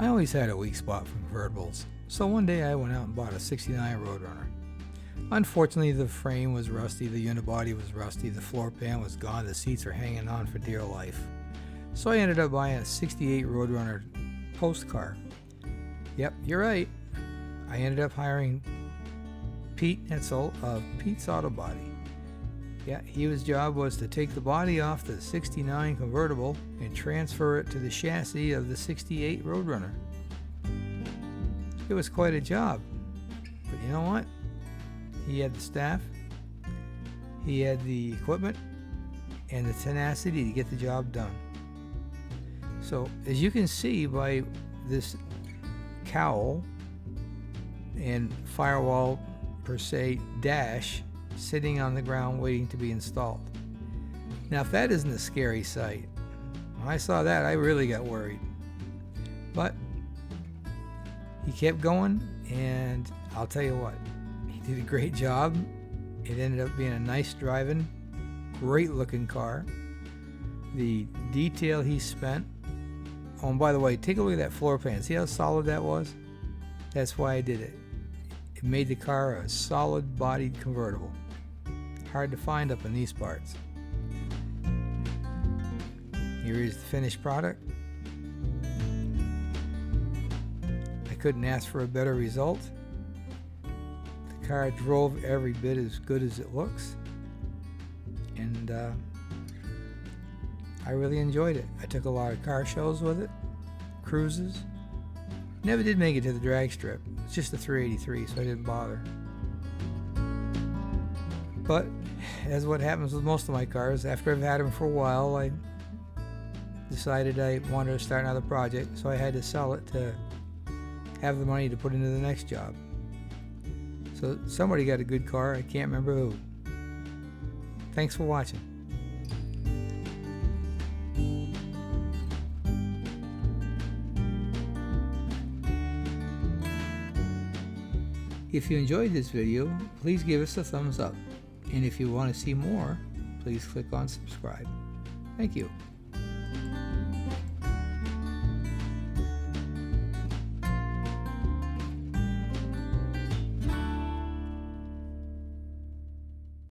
I always had a weak spot for convertibles, so one day I went out and bought a '69 Road Runner. Unfortunately, the frame was rusty, the unibody was rusty, the floor pan was gone, the seats are hanging on for dear life. So I ended up buying a '68 Road Runner post car. Yep, you're right. I ended up hiring Pete Nitzel of Pete's Auto Body. Yeah, his job was to take the body off the '69 convertible and transfer it to the chassis of the '68 Road Runner. It was quite a job, but you know what? He had the staff, he had the equipment, and the tenacity to get the job done. So, as you can see by this cowl and firewall per se dash sitting on the ground waiting to be installed. Now, if that isn't a scary sight, when I saw that, I really got worried. But he kept going, and I'll tell you what, he did a great job. It ended up being a nice driving, great looking car. The detail he spent. Oh, and by the way, take a look at that floor pan. See how solid that was? That's why I did it. It made the car a solid bodied convertible. Hard to find up in these parts. Here is the finished product. I couldn't ask for a better result. The car drove every bit as good as it looks, and I really enjoyed it. I took a lot of car shows with it, cruises. Never did make it to the drag strip. It's just a 383, so I didn't bother. But as what happens with most of my cars, after I've had them for a while, I decided I wanted to start another project, so I had to sell it to have the money to put into the next job. So somebody got a good car, I can't remember who. Thanks for watching. If you enjoyed this video, please give us a thumbs up. And if you want to see more, please click on subscribe. Thank you.